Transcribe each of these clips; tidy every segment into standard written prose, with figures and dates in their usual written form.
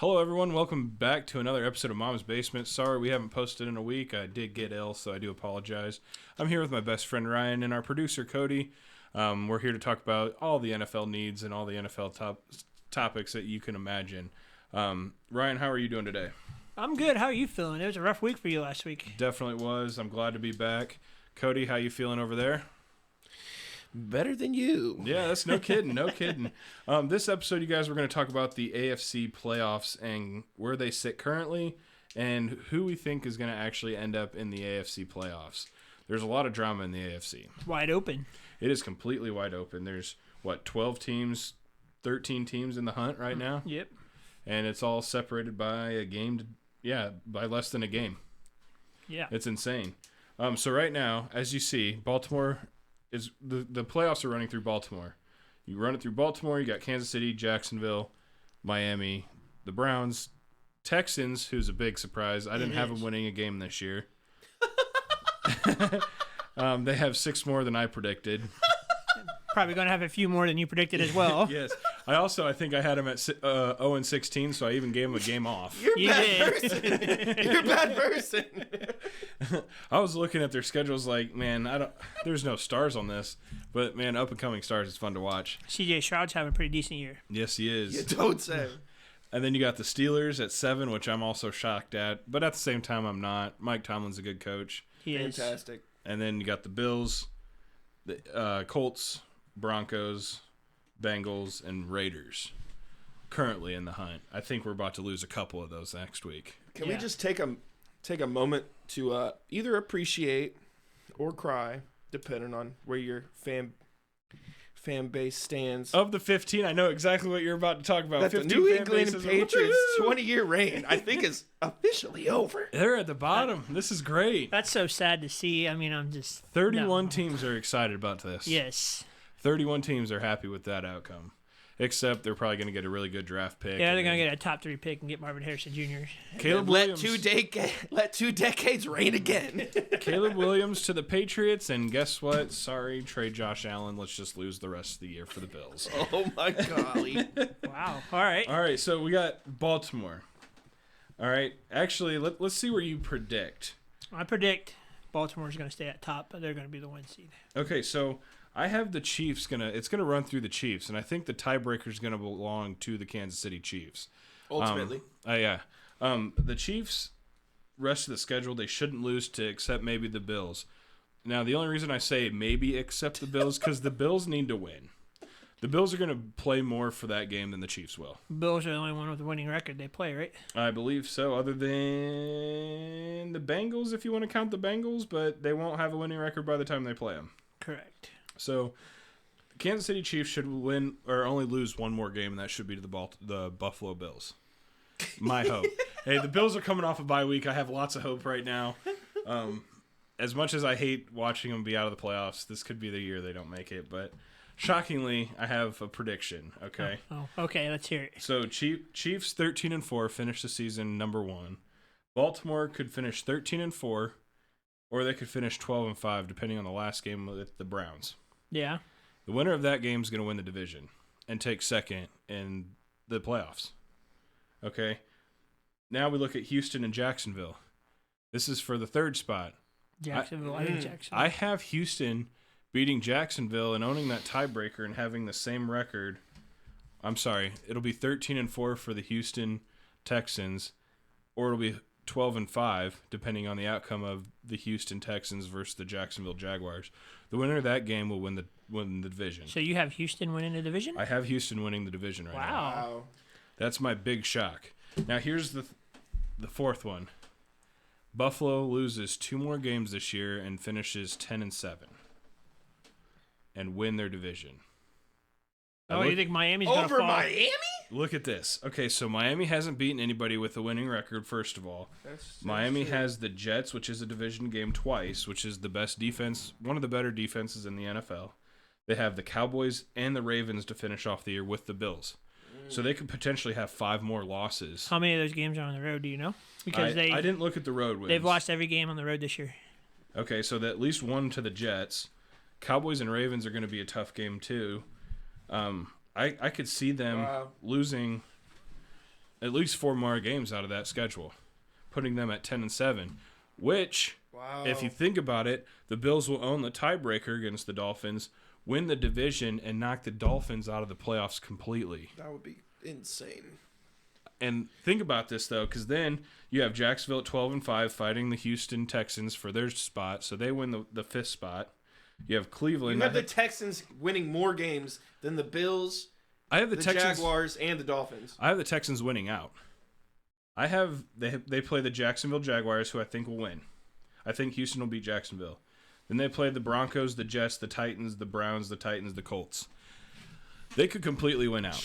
Hello, everyone. Welcome back to another episode of Mom's Basement. Sorry we haven't posted in a week. I did get ill, so I do apologize. I'm here with my best friend Ryan and our producer Cody. We're here to talk about all the NFL needs and all the NFL topics that you can imagine. Ryan, how are you doing today? I'm good. How are you feeling? It was a rough week for you last week. Definitely was. I'm glad to be back. Cody, how you feeling over there? Better than you. Yeah, that's no kidding. No kidding. This episode, you guys, we're going to talk about the AFC playoffs and where they sit currently and who we think is going to actually end up in the AFC playoffs. There's a lot of drama in the AFC. It's wide open. It is completely wide open. There's, 12 teams, 13 teams in the hunt right now? Yep. And it's all separated by a game, by less than a game. Yeah. It's insane. So right now, as you see, Baltimore is the playoffs are running through Baltimore. You run it through Baltimore, you got Kansas City, Jacksonville, Miami, the Browns, Texans, who's a big surprise. I didn't have them winning a game this year. They have 6 more than I predicted. Probably going to have a few more than you predicted as well. Yes. I think I had them at 0-16, so I even gave them a game off. You're a bad person. You're a bad person. I was looking at their schedules like, man, there's no stars on this. But, man, up-and-coming stars is fun to watch. CJ Stroud's having a pretty decent year. Yes, he is. You don't say. And then you got the Steelers at 7, which I'm also shocked at. But at the same time, I'm not. Mike Tomlin's a good coach. He is. Fantastic. And then you got the Bills, the Colts, Broncos, Bengals, and Raiders currently in the hunt. I think we're about to lose a couple of those next week. Can we just take a moment to either appreciate or cry, depending on where your fan base stands? Of the 15, I know exactly what you're about to talk about. That the 15 New fan England bases. Patriots 20-year reign, I think, is officially over. They're at the bottom. This is great. That's so sad to see. I mean, I'm just... 31 no. teams are excited about this. Yes. 31 teams are happy with that outcome. Except they're probably going to get a really good draft pick. Yeah, they're going to get a top 3 pick and get Marvin Harrison Jr. Caleb Let Williams. let 2 decades reign again. Caleb Williams to the Patriots, and guess what? Sorry, trade Josh Allen. Let's just lose the rest of the year for the Bills. Oh, my golly. Wow. All right. All right, so we got Baltimore. All right, actually, let's see where you predict. I predict Baltimore's going to stay at top, but they're going to be the 1 seed. Okay, so I have the Chiefs it's gonna run through the Chiefs, and I think the tiebreaker is gonna belong to the Kansas City Chiefs. Ultimately. The Chiefs, rest of the schedule, they shouldn't lose to except maybe the Bills. Now, the only reason I say maybe except the Bills because the Bills need to win. The Bills are going to play more for that game than the Chiefs will. Bills are the only one with a winning record they play, right? I believe so, other than the Bengals, if you want to count the Bengals, but they won't have a winning record by the time they play them. Correct. So, the Kansas City Chiefs should win or only lose one more game, and that should be to the Buffalo Bills. My hope. Hey, the Bills are coming off a bye week. I have lots of hope right now. As much as I hate watching them be out of the playoffs, this could be the year they don't make it. But shockingly, I have a prediction. Okay. Oh, okay. Let's hear it. So Chiefs 13-4 finish the season number 1. Baltimore could finish 13-4, or they could finish 12-5, depending on the last game with the Browns. Yeah. The winner of that game is going to win the division and take second in the playoffs. Okay. Now we look at Houston and Jacksonville. This is for the 3rd spot. Jacksonville. I think Jacksonville. I have Houston beating Jacksonville and owning that tiebreaker and having the same record. I'm sorry. It'll be 13-4 for the Houston Texans, or it'll be 12-5, depending on the outcome of the Houston Texans versus the Jacksonville Jaguars. The winner of that game will win the division. So you have Houston winning the division? I have Houston winning the division right now. Wow. That's my big shock. Now here's the 4th one. Buffalo loses 2 more games this year and finishes 10-7, and win their division. Oh, you think Miami's going to fall? Over Miami? Look at this. Okay, so Miami hasn't beaten anybody with a winning record, first of all. Miami has the Jets, which is a division game twice, which is the best defense, one of the better defenses in the NFL. They have the Cowboys and the Ravens to finish off the year with the Bills. So they could potentially have 5 more losses. How many of those games are on the road, do you know? Because I didn't look at the road wins. They've lost every game on the road this year. Okay, so at least 1 to the Jets. Cowboys and Ravens are going to be a tough game too. I could see them losing at least 4 more games out of that schedule, putting them at 10-7, which, Wow. if you think about it, the Bills will own the tiebreaker against the Dolphins, win the division, and knock the Dolphins out of the playoffs completely. That would be insane. And think about this, though, because then you have Jacksonville at 12-5 fighting the Houston Texans for their spot, so they win the 5th spot. You have Cleveland. You have the Texans winning more games than the Bills, I have the Texans, Jaguars, and the Dolphins. I have the Texans winning out. They play the Jacksonville Jaguars, who I think will win. I think Houston will beat Jacksonville. Then they play the Broncos, the Jets, the Titans, the Browns, the Titans, the Colts. They could completely win out.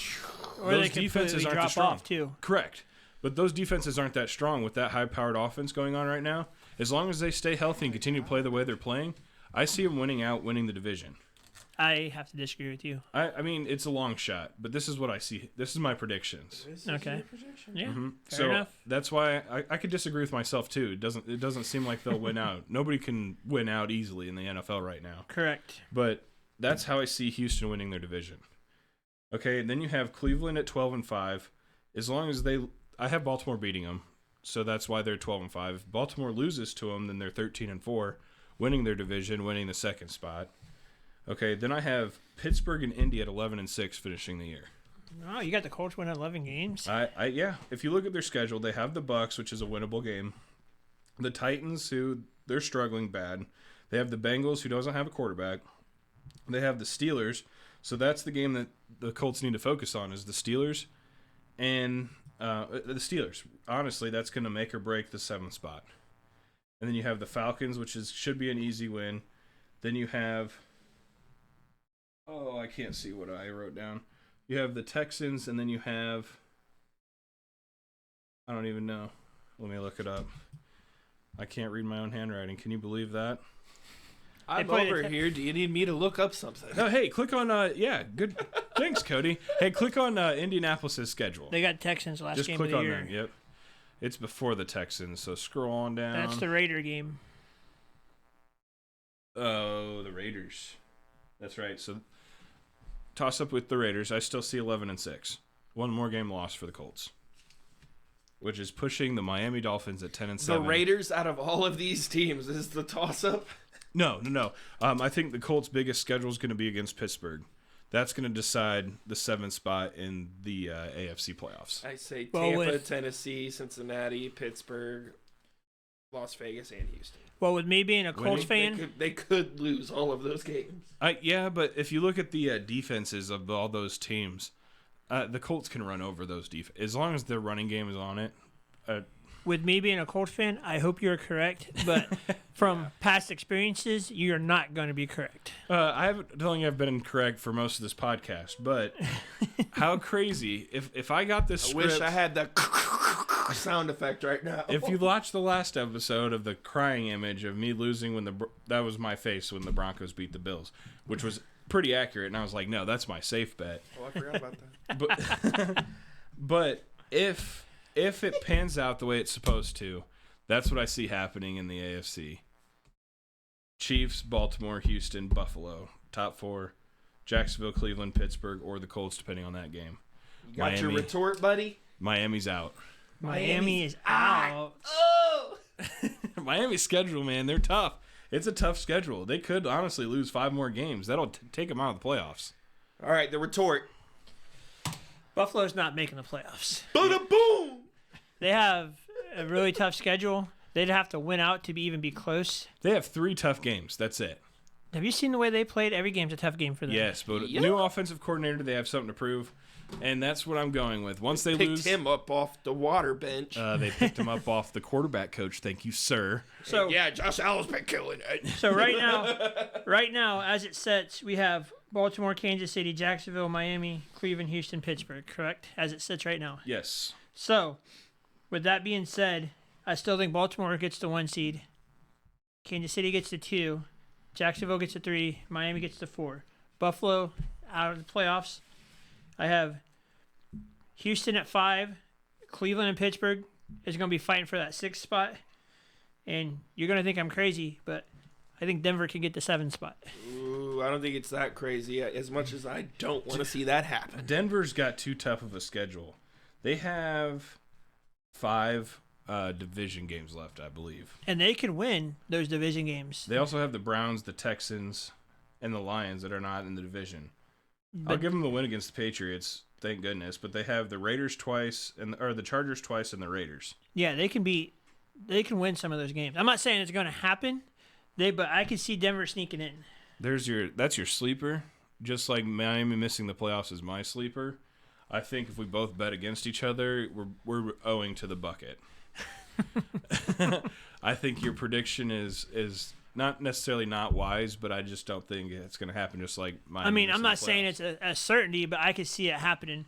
Or Those they could defenses completely aren't drop that strong. off too. Correct. But those defenses aren't that strong with that high-powered offense going on right now. As long as they stay healthy and continue to play the way they're playing, I see them winning the division. I have to disagree with you. I mean, it's a long shot, but this is what I see. This is my predictions. Okay. Yeah. Mm-hmm. Fair So enough. that's why I could disagree with myself too. It doesn't seem like they'll win out. Nobody can win out easily in the NFL right now. Correct. But that's how I see Houston winning their division. Okay, and then you have Cleveland at 12-5. As long as I have Baltimore beating them, so that's why they're 12-5. If Baltimore loses to them, then they're 13-4, winning their division, winning the 2nd spot. Okay, then I have Pittsburgh and Indy at 11-6, finishing the year. Oh, you got the Colts winning 11 games. Yeah. If you look at their schedule, they have the Bucks, which is a winnable game. The Titans, who they're struggling bad. They have the Bengals, who doesn't have a quarterback. They have the Steelers. So that's the game that the Colts need to focus on is the Steelers. And the Steelers. Honestly, that's going to make or break the 7th spot. And then you have the Falcons, which should be an easy win. Then you have... Oh, I can't see what I wrote down. You have the Texans, and then you have... I don't even know. Let me look it up. I can't read my own handwriting. Can you believe that? I'm played over it- here. Do you need me to look up something? Oh, hey, click on... yeah, good. Thanks, Cody. Hey, click on Indianapolis' schedule. They got Texans last Just game click of the on year. them. Yep. It's before the Texans, so scroll on down. That's the Raider game. Oh, the Raiders. That's right. So toss up with the Raiders. I still see 11-6. One more game lost for the Colts, which is pushing the Miami Dolphins at 10-7. The Raiders, out of all of these teams, is the toss-up. No. I think the Colts' biggest schedule is going to be against Pittsburgh. That's going to decide the 7th spot in the AFC playoffs. I say Well, Tampa, Tennessee, Cincinnati, Pittsburgh, Las Vegas, and Houston. Well, with me being a Colts fan, They could lose all of those games. Yeah, but if you look at the defenses of all those teams, the Colts can run over those defenses. As long as their running game is on it. with me being a Colts fan, I hope you're correct. But from past experiences, you're not going to be correct. I don't think I've been incorrect for most of this podcast, but how crazy. If I got this I script... wish I had that sound effect right now. If you watched the last episode of the crying image of me losing that was my face when the Broncos beat the Bills, which was pretty accurate, and I was like, no, that's my safe bet. Oh, I forgot about that. But if it pans out the way it's supposed to, that's what I see happening in the AFC. Chiefs, Baltimore, Houston, Buffalo, top 4, Jacksonville, Cleveland, Pittsburgh, or the Colts, depending on that game. You got your Miami. retort, buddy? Miami's out. Miami is out. Oh! Miami's schedule, man, they're tough. It's a tough schedule. They could honestly lose 5 more games. That'll take them out of the playoffs. All right, the retort. Buffalo's not making the playoffs. Bada boom! They have a really tough schedule. They'd have to win out to even be close. They have 3 tough games. That's it. Have you seen the way they played? Every game's a tough game for them. Yes, but Yeah. new offensive coordinator, they have something to prove, and that's what I'm going with. Once they Picked lose, him up off the water bench. they picked him up off the quarterback coach. Thank you, sir. So yeah, Josh Allen's been killing it. So right now, as it sits, we have Baltimore, Kansas City, Jacksonville, Miami, Cleveland, Houston, Pittsburgh. Correct? As it sits right now. Yes. So, with that being said, I still think Baltimore gets the 1 seed. Kansas City gets the 2. Jacksonville gets the 3. Miami gets the 4. Buffalo out of the playoffs. I have Houston at 5. Cleveland and Pittsburgh is going to be fighting for that 6th spot. And you're going to think I'm crazy, but I think Denver can get the 7th spot. Ooh, I don't think it's that crazy. As much as I don't want to see that happen. Denver's got too tough of a schedule. They have 5 division games left, I believe. And they can win those division games. They also have the Browns, the Texans, and the Lions that are not in the division. I'll But give them the win against the Patriots, thank goodness. But they have the Raiders twice, or the Chargers twice, and the Raiders. yeah, they can win some of those games. I'm not saying it's going to happen, but I can see Denver sneaking in. That's your sleeper. Just like Miami missing the playoffs is my sleeper. I think if we both bet against each other, we're owing to the bucket. I think your prediction is not necessarily not wise, but I just don't think it's going to happen. Just like Miami. I mean, I'm missing not the saying playoffs. it's a certainty, but I could see it happening.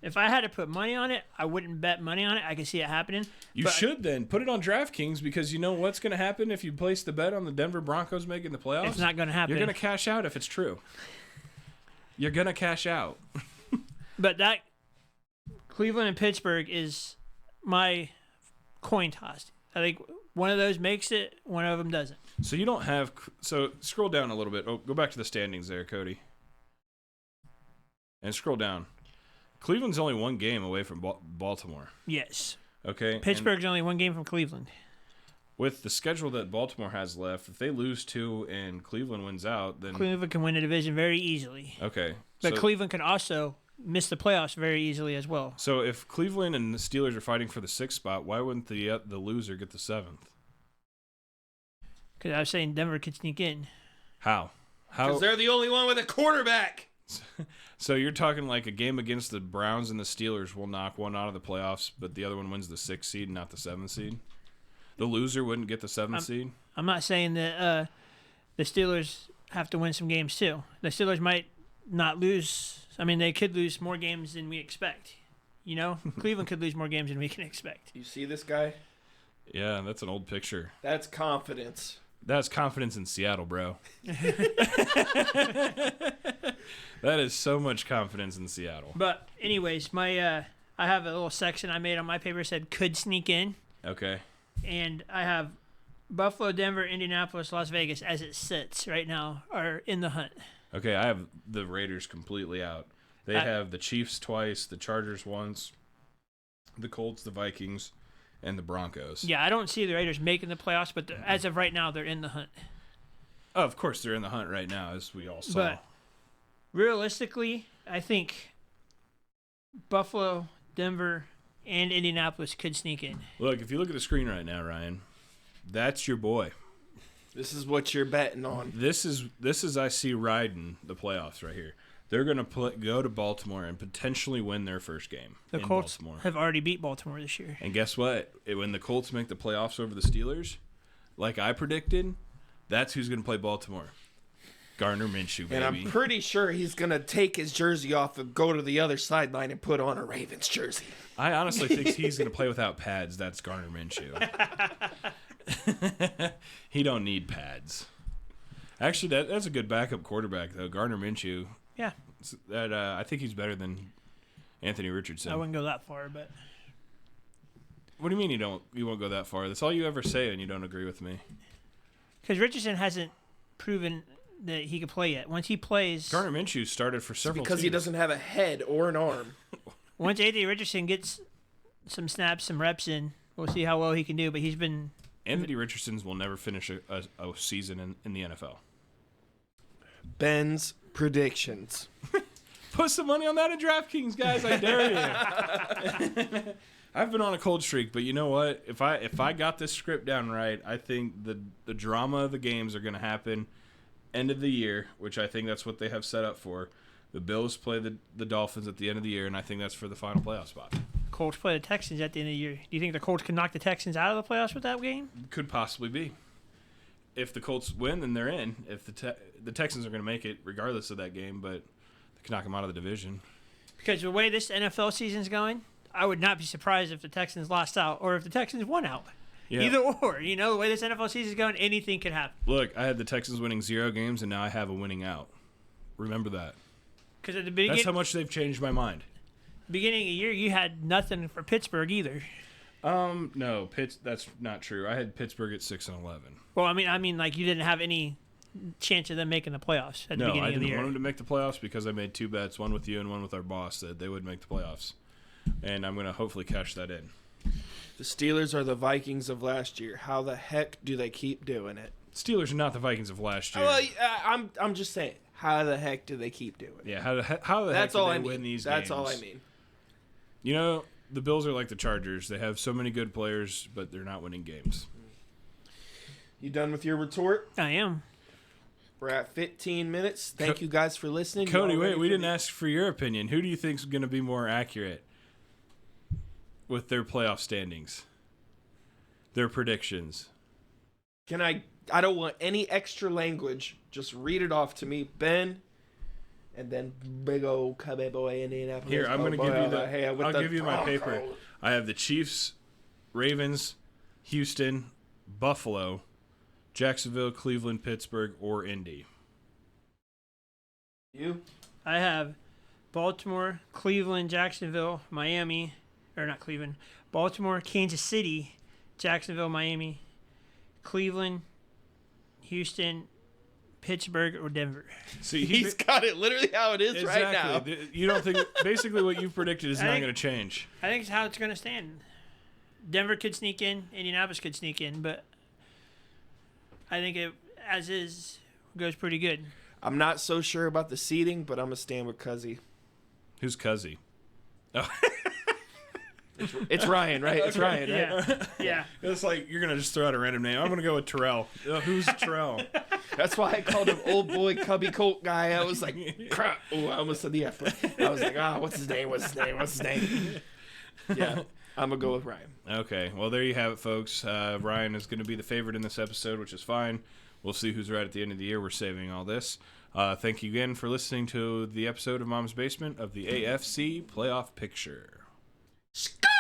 If I had to put money on it, I wouldn't bet money on it. I could see it happening. You but should then put it on DraftKings because you know what's going to happen if you place the bet on the Denver Broncos making the playoffs. It's not going to happen. You're going to cash out if it's true. You're going to cash out. But that Cleveland and Pittsburgh is my coin toss. I think one of those makes it, one of them doesn't. So you don't have. So scroll down a little bit. Oh, go back to the standings there, Cody. And scroll down. Cleveland's only 1 game away from Baltimore. Yes. Okay. and Pittsburgh's only 1 game from Cleveland. with the schedule that Baltimore has left, if they lose 2 and Cleveland wins out, then Cleveland can win the division very easily. okay. But so, Cleveland can also miss the playoffs very easily as well. so if Cleveland and the Steelers are fighting for the 6th spot, why wouldn't the loser get the 7th? Because I was saying Denver could sneak in. How? Because they're the only one with a quarterback. So you're talking like a game against the Browns and the Steelers will knock one out of the playoffs, but the other one wins the 6th seed, not the 7th seed? The loser wouldn't get the 7th seed? I'm not saying that the Steelers have to win some games too. The Steelers might not lose. I mean, they could lose more games than we expect. You know, Cleveland could lose more games than we can expect. You see this guy? Yeah, that's an old picture. That's confidence. That's confidence in Seattle, bro. That is so much confidence in Seattle. But anyways, my I have a little section I made on my paper said could sneak in, Okay. and I have Buffalo, Denver, Indianapolis, Las Vegas as it sits right now are in the hunt. Okay, I have the Raiders completely out. They have the Chiefs twice, the Chargers once, the Colts, the Vikings, and the Broncos. Yeah, I don't see the Raiders making the playoffs, but as of right now, they're in the hunt. Oh, of course, they're in the hunt right now, as we all saw. But realistically, I think Buffalo, Denver, and Indianapolis could sneak in. Look, if you look at the screen right now, Ryan, that's your boy. This is what you're betting on. This is I see riding the playoffs right here. They're going to go to Baltimore and potentially win their first game The in Colts Baltimore. have already beat Baltimore this year. And guess what? When the Colts make the playoffs over the Steelers, like I predicted, that's who's going to play Baltimore. Gardner Minshew, baby. And I'm pretty sure he's going to take his jersey off and go to the other sideline and put on a Ravens jersey. I honestly think he's going to play without pads. That's Gardner Minshew. He don't need pads. Actually, that's a good backup quarterback, though. Gardner Minshew. Yeah, That I think he's better than Anthony Richardson. I wouldn't go that far, but What do you mean you won't go that far? That's all you ever say, and you don't agree with me. because Richardson hasn't proven that he could play yet. Once he plays, Gardner Minshew started for several Because he seasons. doesn't have a head or an arm. once Anthony Richardson gets some snaps, some reps in, we'll see how well he can do. But he's been Anthony Richardson will never finish a season in the NFL. Ben's predictions. Put some money on that in DraftKings, guys. I dare you. I've been on a cold streak, but you know what? If I got this script down right, I think the drama of the games are going to happen end of the year, which I think that's what they have set up for. The Bills play the Dolphins at the end of the year, and I think that's for the final playoff spot. Colts play the Texans at the end of the year. Do you think the Colts can knock the Texans out of the playoffs with that game? Could possibly be. If the Colts win, then they're in. If the Texans are going to make it regardless of that game, but they can knock them out of the division. Because the way this NFL season's going, I would not be surprised if the Texans lost out or if the Texans won out. Yeah. Either or. You know, the way this NFL season's going, anything could happen. Look, I had the Texans winning 0 games, and now I have a winning out. Remember that. Because at the That's how much they've changed my mind. beginning of the year, you had nothing for Pittsburgh either. No, that's not true. I had Pittsburgh at 6-11. Well, I mean, like you didn't have any chance of them making the playoffs at the No, beginning I of the didn't year. want them to make the playoffs because I made 2 bets, one with you and one with our boss, that they would make the playoffs. and I'm going to hopefully cash that in. The Steelers are the Vikings of last year. How the heck do they keep doing it? Steelers are not the Vikings of last year. Well, I'm just saying. How the heck do they keep doing it? Yeah, how the That's heck all do I they mean. win these That's games? all I mean. You know, the Bills are like the Chargers. They have so many good players, but they're not winning games. You done with your retort? I am. We're at 15 minutes. Thank you guys for listening. Cody, Y'all ready wait, we for didn't ask for your opinion. Who do you think's going to be more accurate with their playoff standings? Their predictions. Can I don't want any extra language. Just read it off to me, Ben, and then big old cubby boy Indianapolis. Here, I'm going to give you the. I'll give you my paper. Broncos. I have the Chiefs, Ravens, Houston, Buffalo, Jacksonville, Cleveland, Pittsburgh, or Indy. You? I have Baltimore, Cleveland, Jacksonville, Miami, or not Cleveland, Baltimore, Kansas City, Jacksonville, Miami, Cleveland, Houston, Pittsburgh, or Denver. See, He's got it literally how it is right now. You don't think basically what you've predicted is I not think- going to change. I think it's how it's going to stand. Denver could sneak in, Indianapolis could sneak in, but I think it, as is, goes pretty good. I'm not so sure about the seeding, but I'm going to stand with Cuzzy. Who's Cuzzy? Oh. It's Ryan, right? It's Ryan, right? Yeah, yeah. It's like you're gonna just throw out a random name. I'm gonna go with Terrell. Who's Terrell? That's why I called him old boy Cubby Colt guy. I was like, crap. Oh, I almost said the F word. I was like, what's his name? What's his name? What's his name? Yeah, I'm going to go with Ryan. Okay, well there you have it, folks. Ryan is gonna be the favorite in this episode, which is fine. We'll see who's right at the end of the year. We're saving all this. Thank you again for listening to the episode of Mom's Basement of the AFC Playoff Picture. Scott!